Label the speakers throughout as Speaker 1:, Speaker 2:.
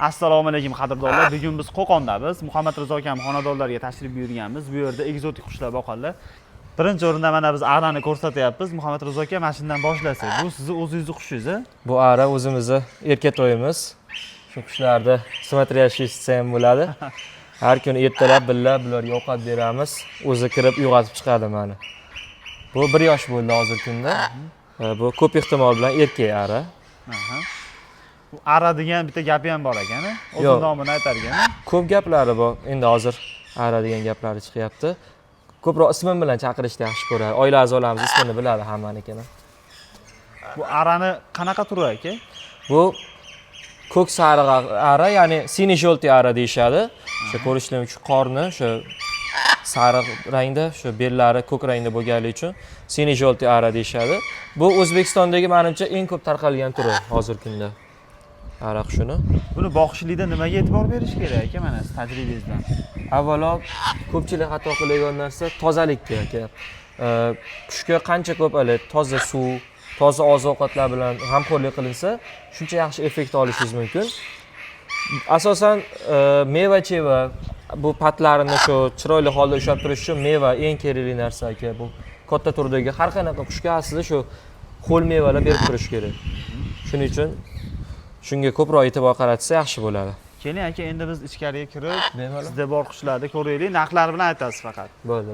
Speaker 1: Assalomu alaykum qadrdonlar. Bugun biz Qo'qondamiz. Muhammad Rizo akam xonadonlarga tashrif buyurganmiz. Bu yerda ekzotik qushlar boqadilar. Birinchi o'rinda mana biz arani ko'rsatyapmiz. Muhammad Rizo aka mana shundan boshlasak. Bu sizni o'zingizning qushingiz, a?
Speaker 2: Bu ara o'zimizni erkatoyimiz. Shu qushlarni смотрящийся ham bo'ladi. Har kuni ertalab billa bularga ovqat beramiz. O'zi kirib uyg'otib chiqadi mana. Bu 1 yosh bo'ldi hozir kunda. Bu ko'p ehtimol bilan erkak ara.
Speaker 1: Bu ara degan bitta gapi ham bor ekan, a? O'z nomini aytar ekan.
Speaker 2: Ko'p gaplari bor. Endi hozir ara degan gaplari chiqyapti. Ko'proq ismim bilan chaqirishni yaxshi ko'radi. Oila a'zolarimiz ismini biladi hammanikini.
Speaker 1: Bu arani qanaqa turi aka?
Speaker 2: Bu ko'k sariq ara, ya'ni siniy желтый ara deyshadi. Shu ko'rishlar uchun qorni shu sariq rangda, shu bellari ko'k rangda bo'lganligi uchun siniy желтый ara deyshadi. Bu O'zbekistondagi menimcha eng ko'p tarqalgan turi hozirgi kunda. Ara qushini.
Speaker 1: Buni boqishlikda nimaga e'tibor berish kerak aka, mana siz tajribangizdan?
Speaker 2: Avvalo ko'pchilik xato qiladigan narsa tozalikka aka. Qushga qancha ko'p toza suv, toza oziq-ovqatlar bilan g'amxo'rlik qilinsa, shuncha yaxshi effekt olishingiz mumkin. Asosan meva-cheva bu patlarini shu chiroyli holda ushlab turish uchun meva eng kerakli narsa aka. Bu katta turdagi har qanaqa qushga aslida shu ho'l mevalar berib turish kerak. Shuning uchun shunga ko'proq e'tibor qaratsa yaxshi bo'ladi.
Speaker 1: Keling aka, endi biz ichkariga kirib, sizda bor qushlarni ko'raylik. Narxlar bilan aytasiz faqat.
Speaker 2: Bo'ldi.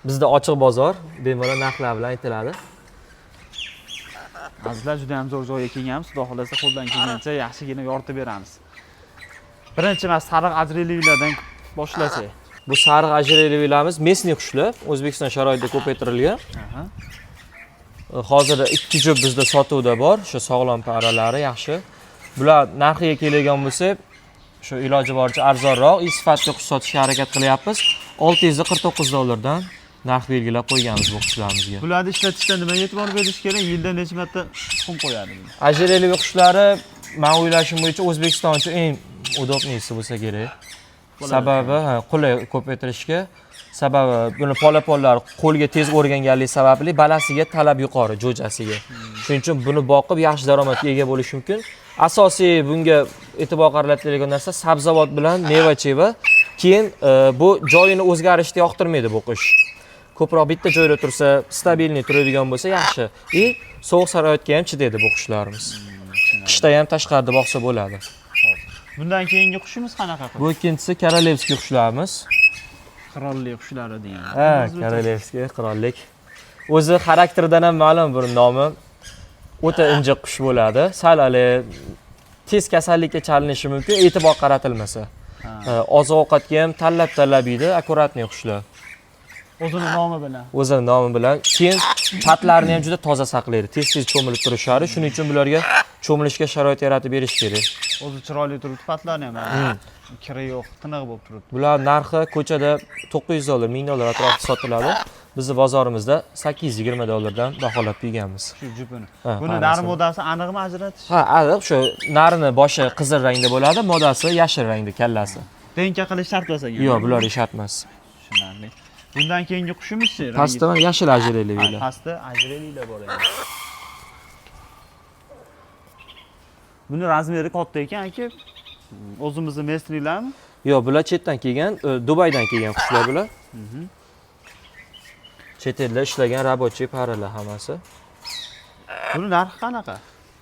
Speaker 2: Bizda ochiq bozor, bemalol narxlar bilan aytiladi.
Speaker 1: Azizlar, juda ham zo'r joyga kelganmiz. Xudo xolasa qo'ldan kelgancha yaxshigina yoritib beramiz. Birinchi mas sariq ajrelilardan boshlasak.
Speaker 2: Bu sariq ajrelilarimiz mesniy qushlar, O'zbekiston sharoitida ko'paytirilgan. Hozirda 2 jup bizda sotuvda bor, shu sog'lom paralari yaxshi. Bular narxiga keladigan bo'lsak, shu iloji boricha arzonroq, sifatli qush sotishga harakat qilyapmiz. $649 narx belgilab qo'yganmiz bu qushlarimizga.
Speaker 1: Bularni ishlatishda nimaga e'tibor berish kerak? Yilda necha marta tuxum qo'yadi?
Speaker 2: Ajreli qushlari men o'ylashim bo'yicha O'zbekiston uchun eng udobnisi bo'lsa kerak. Sababi qulay ko'paytirishga, sababi buni polapollar qo'lga tez o'rganganligi sababli balasiga talab yuqori, jo'jasiga. Shuning uchun buni boqib yaxshi daromadga ega bo'lish mumkin. Asosiy bunga e'tibor qaratadigan narsa sabzavot bilan meva-cheva. Keyin bu joyini o'zgarishni yoqtirmaydi bu qush. Ko'proq bitta joyda tursa, stabilniy turadigan bo'lsa yaxshi. Sovuq sharoitga ham chidaydi bu qushlarimiz. Qishda ham tashqarida boqsa bo'ladi.
Speaker 1: Bundan keyingi qushimiz qanaqa?
Speaker 2: Bu ikkinchisi korolevskiy qushlarimiz.
Speaker 1: Qirollik qushlari degan.
Speaker 2: Korolevskiy qirollik. O'zi xarakteridan ham ma'lum bir nomi. O'ta injiq qush bo'ladi. Sal tez kasallikka chalinishi mumkin, e'tibor qaratilmasa. Oziq-ovqatga ham tanlab yeydi, akkuratniy qushlar.
Speaker 1: O'zining nomi bilan.
Speaker 2: O'zining nomi bilan. Keyin patlarini ham juda toza saqlaydi. Tez cho'milib turishadi. Shuning uchun bularga cho'milishga sharoit yaratib berish kerak.
Speaker 1: O'zi chiroyli turibdi, patlarni ham. Kiri yo'q, tiniq bo'lib turibdi.
Speaker 2: Bular narxi ko'chada $900, $1000 atrofida sotiladi. Bizning bozorimizda $820 baholab qo'yganmiz.
Speaker 1: Shu jupini. Buni nari modasi aniqmi ajratish?
Speaker 2: Aniq. Shu narini boshi qizil rangda bo'ladi, modasi yashil rangda kallasi.
Speaker 1: Tenka qilish shart bo'lsa-ki.
Speaker 2: Yo'q, bular shart emas.
Speaker 1: Tushunarli. Bundan keyingi qushimiz-chi?
Speaker 2: Pastda yashil ajrelilar.
Speaker 1: Pastda ajrelilar bor ekan. Buni razmeri katta ekan aka. O'zimizning mesniylarmi?
Speaker 2: Yo'q, bular chetdan kelgan, Dubaydan kelgan qushlar bular. Chet elda ishlagan rabochiy paralar hammasi.
Speaker 1: Buni narxi qanaqa?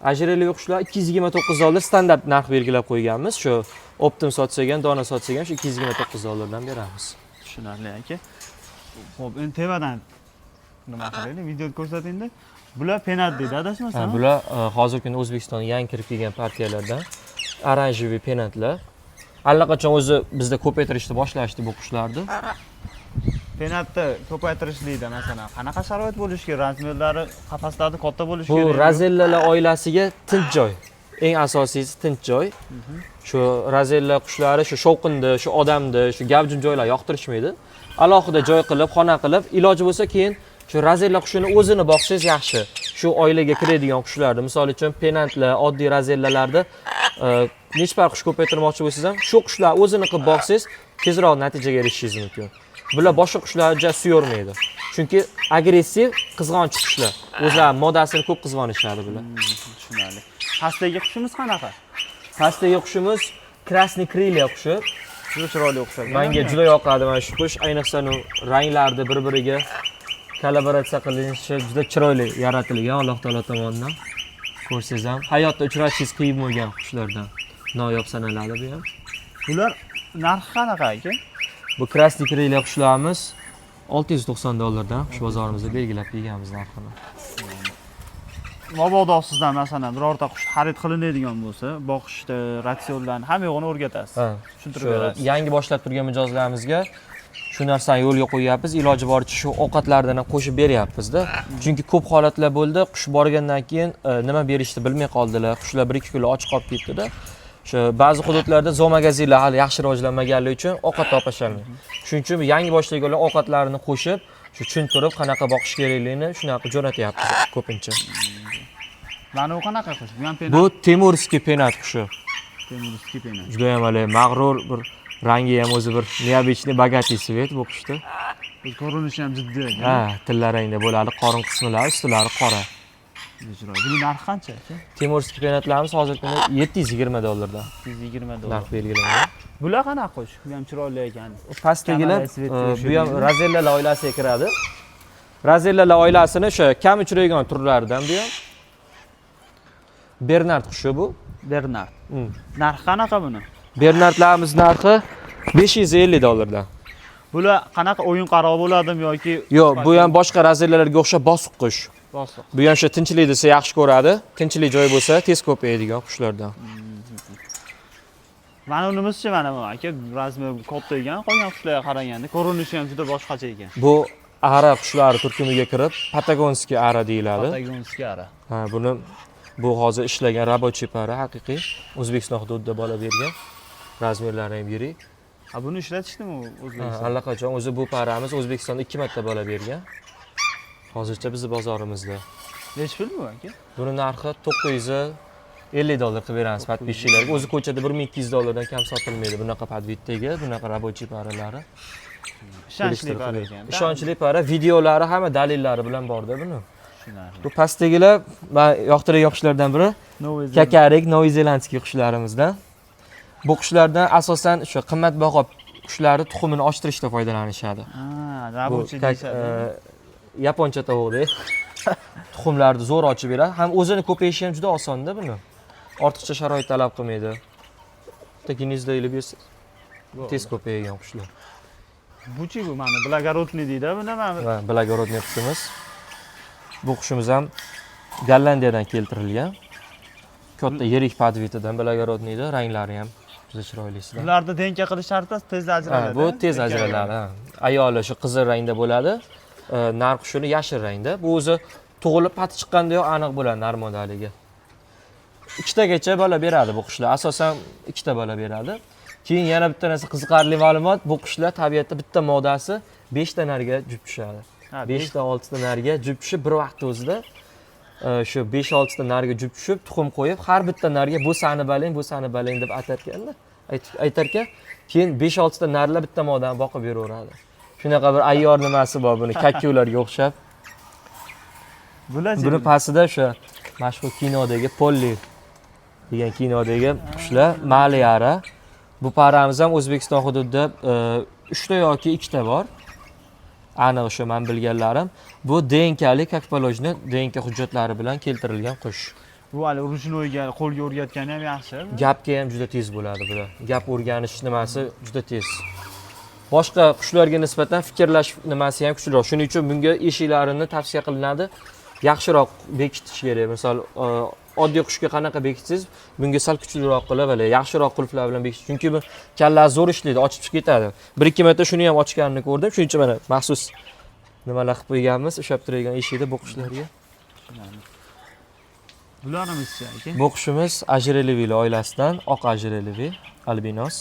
Speaker 2: Ajreli qushlar $229 standart narx belgilab qo'yganmiz. Shu optim sotsak ham, dona sotsak ham shu $229 dan beramiz.
Speaker 1: Tushunarli aka. Xo'p, endi tevadan nima qilaylik? Videoda ko'rsatingda. Bular penat deydi, adashmasam.
Speaker 2: Bular hozirgi kunda O'zbekistonga yangi kirib kelgan partiyalardan. Oranjiviy penatlar. Allaqachon o'zi bizda ko'paytirishni boshlashdi bu qushlarni.
Speaker 1: Penatni ko'paytirishlikda masalan qanaqa sharoit bo'lishi kerak? Razmerlari, qafaslarni katta bo'lishi kerak.
Speaker 2: Bu razellalar oilasiga tinch joy. Eng asosiysi tinch joy. Shu razella qushlari shu shovqinda, shu odamni, shu gavjum joylar yoqtirishmaydi. Alohida joy qilib, xona qilib, iloji bo'lsa keyin shu razella qushini o'zini boqsangiz yaxshi. Shu oilaga kiradigan qushlarni, misol uchun penantlar, oddiy razellalarda nechpar qush ko'paytirmoqchi bo'lsangiz ham, shu qushlar o'zini qilib boqsangiz, tezroq natijaga erishishingiz mumkin. Bular boshqa qushlarga suyormaydi. Chunki agressiv, qizg'onchi qushlar. O'zlari modasini ko'p qizg'onishadi bular.
Speaker 1: Tushunarli. Pastdagi qushimiz qanaqa?
Speaker 2: Pastdagi qushimiz Krasniy Kryilya qushi.
Speaker 1: Juda chiroyli o'xshagan.
Speaker 2: Menga juda yoqadi mana shu qush. Ayniqsa ranglarni bir-biriga kollaboratsiya qilinishi juda chiroyli yaratilgan Alloh taolo tomonidan. Ko'rsangiz ham hayotda uchratishingiz qiyin bo'lgan qushlardan noyob sanaladi bu ham.
Speaker 1: Bular narxi qanaqa aka?
Speaker 2: Bu Krasniy Kryilya qushlarimiz $690 qush bozorimizda belgilab qo'yganmiz narxini.
Speaker 1: Mabodo sizdan masalan birorta qush xarid qilinadigan bo'lsa, boqishda, ratsionlarni hamma yo'g'ini o'rgatasiz.
Speaker 2: Ha,
Speaker 1: Tushuntirib
Speaker 2: shu
Speaker 1: berasiz.
Speaker 2: yangi boshlab turgan mijozlarimizga shu narsani yo'lga qo'yyapmiz. Iloji boricha shu ovqatlardan ham qo'shib beryapmiz-da. Chunki ko'p holatlar bo'ldi, qush borgandan keyin nima berishni bilmay qoldilar. Qushlar 1-2 kunlar och qolib ketdi-da. Shu ba'zi hududlarda zoomagazinlar hali yaxshi rivojlanmaganligi uchun ovqat topisholmaydi. Shuning uchun yangi boshlaganlar ovqatlarini qo'shib, shu tushuntirib, qanaqa boqish kerakligini shunaqa jo'natyapmiz ko'pincha.
Speaker 1: Mana u qanaqa qush? Bu ham penat.
Speaker 2: Bu Temurskiy penat qushi.
Speaker 1: Temurskiy penat.
Speaker 2: Juda ham hali mag'rur bir rangi ham o'zi bir neobычный богатый цвет bu qushda.
Speaker 1: Bu ko'rinishi ham jiddiy ekan.
Speaker 2: Ha, tilla rangda bo'ladi, qorin qismlari, ustilari qora.
Speaker 1: Juda chiroyli. Buning narxi qancha aka?
Speaker 2: Temurskiy penatlarimiz hozirgi kunda $720.
Speaker 1: 120 dollar.
Speaker 2: Narx belgilangan.
Speaker 1: Bular qanaqa qush? Bu ham chiroyli ekan.
Speaker 2: Pastdagilar
Speaker 1: Kamera svet
Speaker 2: bu ham Razellalar oilasiga kiradi. Razellalar oilasini o'sha kam uchraydigan turlaridan bu ham. Bernard qushi bu.
Speaker 1: Bernard. Narxi qanaqa buni?
Speaker 2: Bernardlarimiz narxi $550.
Speaker 1: Bular qanaqa o'yin qaroq bo'ladimi yoki
Speaker 2: Yo'q, bu ham boshqa razellalarga o'xshab bosiq qush.
Speaker 1: bosiq?
Speaker 2: Bu ham o'sha tinchlik desa yaxshi ko'radi. Tinchlik joy bo'lsa tez ko'payadigan qushlardan.
Speaker 1: Mana unimizchi mana bu aka, razmi katta ekan, qolgan qushlarga qaraganda ko'rinishi ham juda boshqacha ekan.
Speaker 2: Bu ara qushlari turkumiga kirib, Patagonskiy ara deyiladi.
Speaker 1: Patagonskiy ara.
Speaker 2: Ha, buni bu hozir ishlagan рабочий para haqiqiy O'zbekiston hududida bola bergan. Razmerlari ham yirik.
Speaker 1: Ha, buni ishlatishdimi O'zbekistonda?
Speaker 2: Allaqachon o'zi bu paramiz O'zbekistonda 2 marta bola bergan. Hozircha bizning bozorimizda.
Speaker 1: Nechi pul bu aka?
Speaker 2: Buni narxi $950 qilib beramiz podpischilarga. O'zi ko'chada $1200 dan kam sotilmaydi. Bunaqa podvitdagi, bunaqa рабочий paralari.
Speaker 1: Ishonchli para ekan.
Speaker 2: Ishonchli para, videolari hamma dalillari bilan borda buni.
Speaker 1: Tushunarli.
Speaker 2: Bu pastdagilar men yoqtirgan qushlardan biri kakarik, novozelandskiy qushlarımizdan. Bu qushlardan asosan o'sha qimmatbaho qushlarni tuxumini ochtirishda foydalanishadi.
Speaker 1: Ha, рабочий deyishadi.
Speaker 2: Yaponcha tovuqda tuxumlarni zo'r ochib beradi. Ham o'zini ko'payishi ham juda osonda buni. Ortiqcha sharoit talab qilmaydi. Bitta gnezdo ilib bersa tez ko'paygan qushlar.
Speaker 1: Buchi bu mana blagorodniy deydi, bu nima?
Speaker 2: Va blagorodniy qushimiz. Bu qushimiz ham Gollandiyadan keltirilgan. Katta yirik podvitidan blagorodniyda, ranglari ham juda chiroylisida.
Speaker 1: Bularda denka qilish sharti tez ajraladi.
Speaker 2: Bu tez ajraladi. Ayoli shu qizil rangda bo'ladi. Nar qushini yashil rangda. Bu o'zi tug'ilib pati chiqqandayoq aniq bo'ladi nar modaliga. 2 tagacha bola beradi bu qushlar. Asosan 2 ta bola beradi. Keyin yana bitta narsa qiziqarli ma'lumot, bu qushlar tabiatda bitta modasi 5 ta narga jup tushadi. 5 ta 6 ta narga jup tushib bir vaqt o'zida shu 5-6 ta narga jup tushib, tuxum qo'yib, har bitta narga bu sani balang, bu sani balang deb aytarkanda, aytarkan, keyin 5-6 ta narlar bitta modani boqib beraveradi. Shunaqa bir ayyor nimasi bor buni, kakkularga o'xshab. Buni pastida o'sha mashhur kinodagi Polly degan kinodagi qushlar, Maliyara. Bu paramiz ham O'zbekiston hududida 3 ta yoki 2 ta bor. Aniq o'sha men bilganlarim. Bu DNKlik, как положено, DNK hujjatlari bilan keltirilgan qush.
Speaker 1: Bu hali rujnoyga qo'lga o'rgatgani ham yaxshi.
Speaker 2: Gapga ham juda tez bo'ladi bular. Gap o'rganish nimasi juda tez. Boshqa qushlarga nisbatan fikrlash nimasi ham kuchliroq. Shuning uchun bunga eshiklarini tavsiya qilinadi. Yaxshiroq bekitish kerak. Misol oddiy qushga qanaqa bekitsangiz, bunga sal kuchliroq qilib, yaxshiroq qulflar bilan bekitish. Chunki bu kalla zo'r ishlaydi, ochib chiqib ketadi. 1-2 marta shuni ham ochganini ko'rdim. Shuning uchun mana maxsus nimalar qilib qo'yganmiz, ushlab turadigan eshikda bu qushlarga.
Speaker 1: Bularimiz-chi aka?
Speaker 2: Bu qushimiz Ajrelevi oilasidan, oq Ajrelevi, albinos.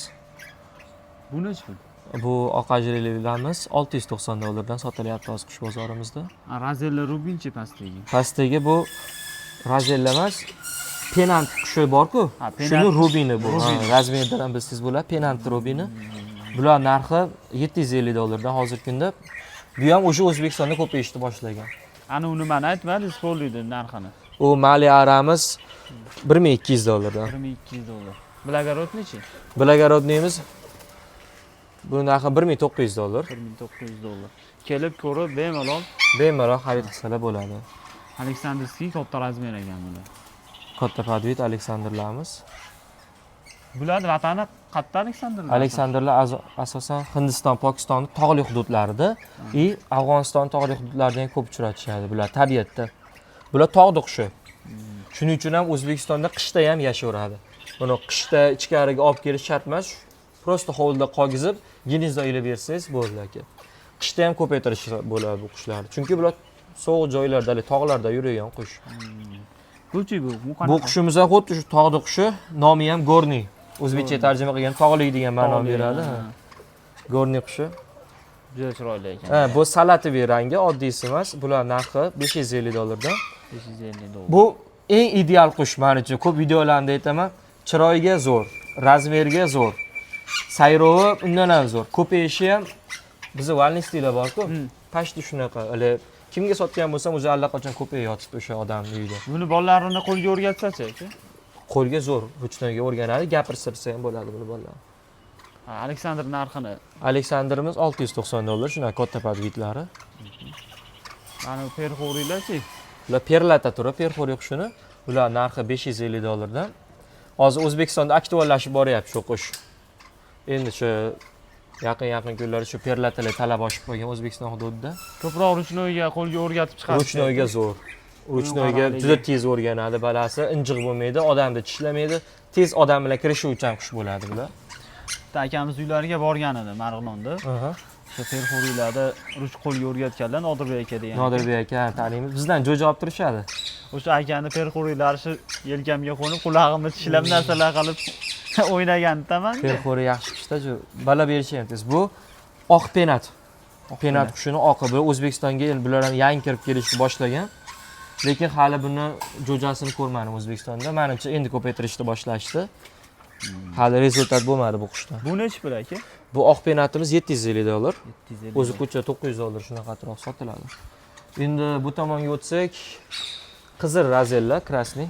Speaker 1: Bu nechi pul?
Speaker 2: Bu oq Ajrelevilarimiz $690 dan sotilyapti hozir qush bozorimizda.
Speaker 1: Razella Rubinchi pastdagi.
Speaker 2: Pastdagi bu Razella emas, penant qushi bor-ku. Shuni rubini bu. Razmerdan ham bilsangiz bo'ladi, penant rubini. Bular narxi $750 dan hozirgi kunda. Bu ham o'sha O'zbekistonda ko'payishni boshlagan.
Speaker 1: Ana uni mana aytmadingiz, qo'llaydi narxini.
Speaker 2: U Maliaramiz $1200.
Speaker 1: $1200. Blagorodnichi?
Speaker 2: Blagorodniyimiz bu narxi $1900.
Speaker 1: $1900. Kelib ko'rib bemalol
Speaker 2: Bemalol xarid qilsalar bo'ladi.
Speaker 1: Aleksandrskiy katta razmer ekan bular.
Speaker 2: Katta podvid Aleksandrlarimiz.
Speaker 1: Bular vatani qayerda Aleksandrlar?
Speaker 2: Aleksandrlar asosan Hindiston, Pokiston tog'li hududlarida va Afg'oniston tog'li hududlarida ko'p uchratishadi. Bular tabiatda. Bular tog' qushi. Shuning uchun ham O'zbekistonda qishda ham yashayveradi. Buni qishda ichkariga olib kelish shart emas. Prosta hovlida qog'izib, ginizda ilib bersangiz bo'ladi aka. Qishda ham ko'paytirish bo'ladi bu qushlarni. Chunki bular sovuq joylarda, tog'larda yuradigan qush.
Speaker 1: Bu-chi bu?
Speaker 2: Bu qushimiz ham xuddi shu tog'li qushi, nomi ham Gorniy. O'zbekcha tarjima qilgan tog'li degan ma'no beradi. Gorniy qushi.
Speaker 1: Juda chiroyli ekan.
Speaker 2: Ha, bu salativiy rangi, oddiysi emas. Bular narxi $550 dan.
Speaker 1: $550.
Speaker 2: Bu eng ideal qush men uchun. Ko'p videolarimda aytaman. Chiroyiga zo'r, razmerga zo'r. Sayrovi undan ham zo'r. Ko'payishi ham bizning valnistiylar bor-ku. Pashti shunaqa. Hali kimga sotgan bo'lsam, o'zi allaqachon ko'payib yotibdi o'sha odamning uyida.
Speaker 1: Buni bolalarini qo'lga o'rgatsa-chi aka?
Speaker 2: Qo'lga zo'r, ruchnoyga o'rganadi, gapirsa ham bo'ladi bu bolalar.
Speaker 1: Aleksandr narxini.
Speaker 2: Aleksandrimiz $690, shunaqa katta podvidlari.
Speaker 1: Mana perxoriylarchi?
Speaker 2: Bular perlata turi, perxoriy qushini. Bular narxi $550 dan. Hozir O'zbekistonda aktuallashib boryapti shu qush. Endi shu yaqin kunlarda shu perlatalar talab oshib qolgan O'zbekiston hududida.
Speaker 1: Ko'proq ruchnoyga qo'lga o'rgatib chiqadi.
Speaker 2: Ruchnoyga zo'r. Ruchnoyga juda tez o'rganadi, balasi injiq bo'lmaydi, odamni tishlamaydi, tez odam bilan kirishuvchan qush bo'ladi bular.
Speaker 1: Bitta akamiz uylariga borgan edi Marg'ilonda. O'sha perxoriylarda ruch qo'lga o'rgatganlar Nodirbek aka degan.
Speaker 2: Nodirbek aka taniymiz. Bizdan jo'ja olib turishadi.
Speaker 1: O'sha akani perxoriylari shu yelkamga qo'nib, qulog'imni tishlab narsalar qilib o'ynagandaman.
Speaker 2: Perxoriy yaxshi qushda, bala berishi ham tez. Bu oq penat. Penat qushini oqi. Bu O'zbekistonga endi bular ham yangi kirib kelishni boshlagan. Lekin hali buni jo'jasini ko'rmadim O'zbekistonda. Menimcha endi ko'paytirishni boshlashdi. Hali rezultat bo'lmadi bu qushdan.
Speaker 1: Bu nechi pul aka?
Speaker 2: Bu oq penatimiz $750.
Speaker 1: 750.
Speaker 2: O'zi ko'cha $900 shunaqa atrof sotiladi. Endi bu tomonga o'tsak, qizil razellar, krasniy.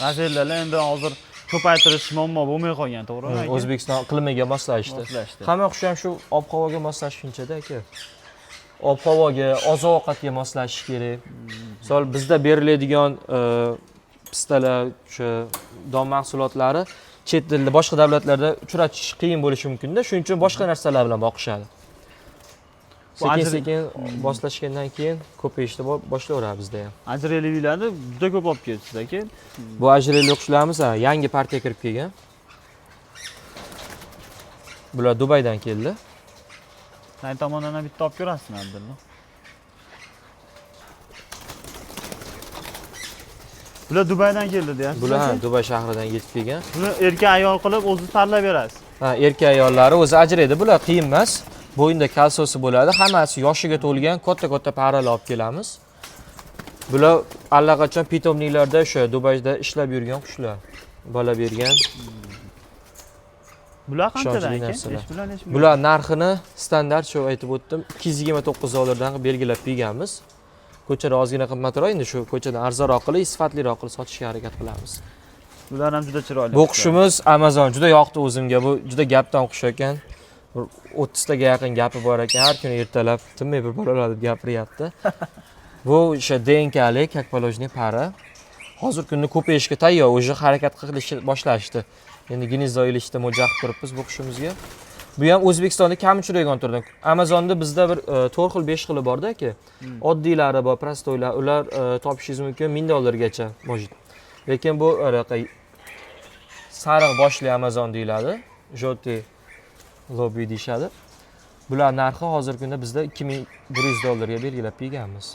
Speaker 1: Razellar endi hozir ko'paytirish muammo bo'lmay qolgan, to'g'rimi aka?
Speaker 2: O'zbekiston iqlimiga moslashdi. Hamma qush ham shu ob-havoga moslashgunchada aka. Ob-havoga, oziq-ovqatga moslashish kerak. Misol bizda beriladigan pistalar, o'sha don mahsulotlari chet elda boshqa davlatlarda uchratish qiyin bo'lishi mumkin-da, shuning uchun boshqa narsalar bilan boqishadi. Sekin-sekin moslashgandan keyin ko'payishni boshlayveradi bizda ham.
Speaker 1: Ajreliliklarni juda ko'p olib kelibsiz aka.
Speaker 2: Bu ajreli qushlarimiz yangi partiya kirib kelgan. Bular Dubaydan keldi.
Speaker 1: Sen tomondan ham bitta olib ko'rasizmi Abdulla? Bular Dubaydan keldi deyapsiz.
Speaker 2: Bular Dubay shahridan yetib kelgan.
Speaker 1: Buni erkak ayol qilib o'zi tanlab berasiz.
Speaker 2: Ha, erkak ayollari o'zi ajraydi. Bular qiyin emas. Bo'yinda kalsosi bo'ladi. Hammasi yoshiga to'lgan katta-katta paralar olib kelamiz. Bular allaqachon pitomniklarda o'sha Dubayda ishlab yurgan qushlar. Bola bergan.
Speaker 1: Bular qanchadan aka?
Speaker 2: Bular narxini standart shu aytib o'tdim, $229 dan belgilab berganmiz. Ko'chada ozgina qimmatroq, endi shu ko'chadan arzonroq qilib, sifatliroq qilib sotishga harakat qilamiz.
Speaker 1: Bular ham juda chiroyli.
Speaker 2: Bu qushimiz Amazon juda yoqdi o'zimga. Bu juda gapdan qush ekan. 30 taga yaqin gapi bor ekan. Har kuni ertalab tinmay bir bolalar deb gapiryapti. Bu o'sha DNKlik kakpolojniy para. Hozir kunda ko'payishga tayyor, o'sha harakat qilishni boshlashdi. Endi gnezdo ilishda mo'ljal qilib turibmiz bu qushimizga. Bu ham O'zbekistonda kam uchraydigan turdan. Amazonda bizda bir 4 xil 5 xili bor-da aka. Oddiylari bor, prostoylar, ular topishingiz mumkin $1000 gacha mojid. Lekin bu sariq boshli Amazon deyiladi. Joti lobby deyshadi. Bular narxi hozir kunda bizda $2100 ga belgilab berganmiz.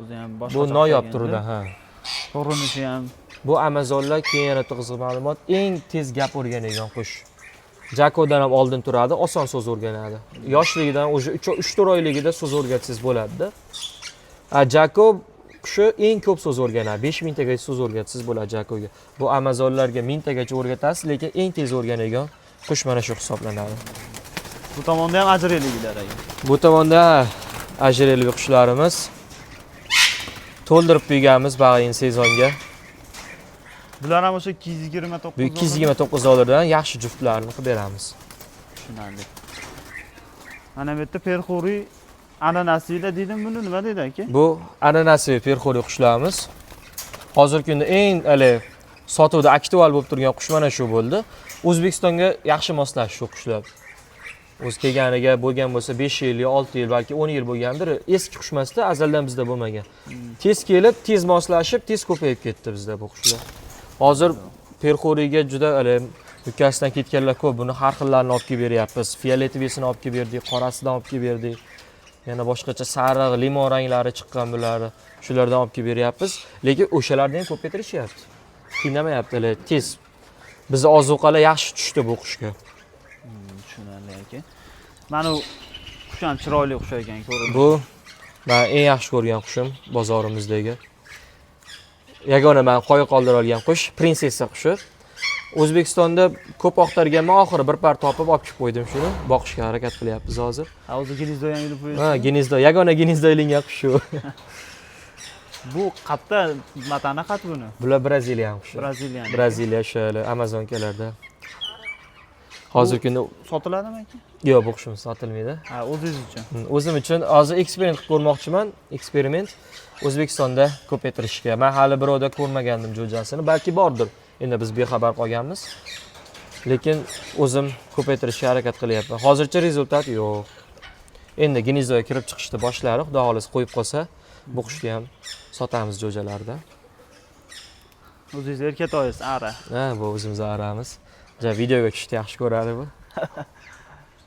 Speaker 1: O'zi ham boshqa.
Speaker 2: Bu noyob turda, ha.
Speaker 1: Ko'rinishi ham.
Speaker 2: Bu Amazonlar keyin yana qiziq ma'lumot, eng tez gap o'rganadigan qush. Jakodan ham oldin turadi, oson so'z o'rganadi. Yoshligidan o'sha 3-4 oyligida so'z o'rgatsangiz bo'ladi-da. Jako qushi eng ko'p so'z o'rganadi. 5000 tagacha so'z o'rgatsangiz bo'ladi Jakoga. Bu Amazonlarga 1000 tagacha o'rgatasiz, lekin eng tez o'rganadigan qush mana shu hisoblanadi.
Speaker 1: Bu tomonda ham ajreliliklar aka.
Speaker 2: Bu tomonda ajreli qushlarimiz. to'ldirib qo'yganmiz bag'in sezonga.
Speaker 1: Bular ham o'sha 229
Speaker 2: Bu 229 dollardan yaxshi juftlarni qilib beramiz.
Speaker 1: tushunarli. Mana bu yerda perxuriy ananasiylar dedim, buni nima deydi aka?
Speaker 2: Bu ananasiy perxuriy qushlarimiz. Hozirgi kunda eng sotuvda aktual bo'lib turgan qush mana shu bo'ldi. O'zbekistonga yaxshi moslash shu qushlar. O'z kelganiga bo'lgan bo'lsa 5 yil, 6 yil, balki 10 yil bo'lgandir. Eski qush emasda, azaldan bizda bo'lmagan. Tez kelib, tez moslashib, tez ko'payib ketdi bizda bu qushlar. Hozir perxuriyga juda mukkasidan ketganlar ko'p. Buni har xillarini olib kelib beryapmiz. Fioletovisini olib kelib berdik, qorasidan olib kelib berdik. Yana boshqacha sariq, limon ranglari chiqqan bularni. Shulardan olib kelib beryapmiz. Lekin o'shalarni ham ko'paytirishyapti. Qiynamayapti, tez. Bizning ozuqalar yaxshi tushdi bu qushga.
Speaker 1: Tushunarli aka. Mana u qush ham chiroyli qush ekan, ko'rinadi.
Speaker 2: Bu men eng yaxshi ko'rgan qushim bozorimizdagi. Yagona men qo'ya qoldirib olgan qush, prinsessa qushi. O'zbekistonda ko'p oqtarganman, oxiri bir par topib olib chiqib qo'ydim shuni. Boqishga harakat qilyapmiz hozir.
Speaker 1: Ha, o'zi gnezdo ham ilib qo'yasiz.
Speaker 2: Ha, gnezdo, yagona gnezdo ilingan qush shu.
Speaker 1: Bu qatta vatani qat buni?
Speaker 2: Bular Braziliya qushi. Braziliya o'sha Amazonkalarda. Hozirgi kunda
Speaker 1: sotiladimi aka?
Speaker 2: yo'q, bu qushimiz sotilmaydi.
Speaker 1: Ha, o'zingiz uchun.
Speaker 2: O'zim uchun hozir eksperiment qilib ko'rmoqchiman. Eksperiment O'zbekistonda ko'paytirishga. Men hali birovda ko'rmagandim jo'jasini, balki bordir. Endi biz bexabar qolganmiz. Lekin o'zim ko'paytirishga harakat qilyapman. Hozircha rezultat yo'q. Endi gnezdoga kirib chiqishni boshlari, xudo xohlasa qo'yib qolsa, bu qushni ham sotamiz jo'jalarda.
Speaker 1: O'zingiz erkatoysiz, ara.
Speaker 2: Ha, bu o'zimiz aramiz. Videoga tushdi, yaxshi ko'radi bu.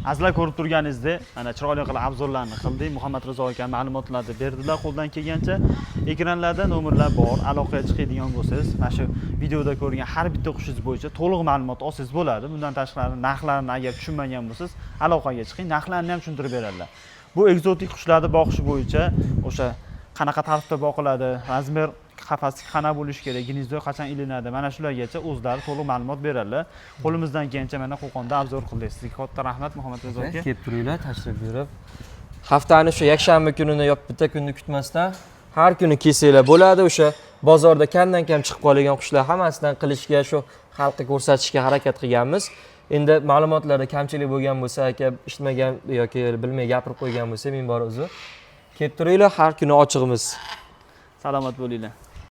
Speaker 1: Azizlar, ko'rib turganingizdek, ana chiroyli qilib obzorlarni qildik. Muhammad Rizo aka ma'lumotlarni berdilar qo'ldan kelgancha. Ekranlarda nomerlar bor. Aloqaga chiqadigan bo'lsangiz, mana shu videoda ko'rgan har bitta qushingiz bo'yicha to'liq ma'lumot olsangiz bo'ladi. Bundan tashqari narxlarini agar tushunmagan bo'lsangiz, aloqaga chiqing. Narxlarni ham tushuntirib beradilar. Bu ekzotik qushlarni boqish bo'yicha o'sha qanaqa tartibda boqiladi, razmer qafasi qana bo'lishi kerak, gnezdo qachon ilinadi, mana shulargacha o'zlari to'liq ma'lumot beradilar. Qo'limizdan kelgancha mana Qo'qonda obzor qildik. Sizga katta rahmat Muhammad Rizo aka.
Speaker 2: Kelib turinglar, tashrif buyurib. Haftani shu yakshanba kunini yo'q bitta kunni kutmasdan har kuni kelsanglar bo'ladi. O'sha bozorda kamdan kam chiqib qolgan qushlar hammasidan qilishga, shu xalqqa ko'rsatishga harakat qilganmiz. Endi ma'lumotlarda kamchilik bo'lgan bo'lsa, aka eshitmagan yoki bilmay gapirib qo'ygan bo'lsa, men bor o'zi. Kelib turinglar, har kuni ochiqmiz.
Speaker 1: Salomat bo'linglar.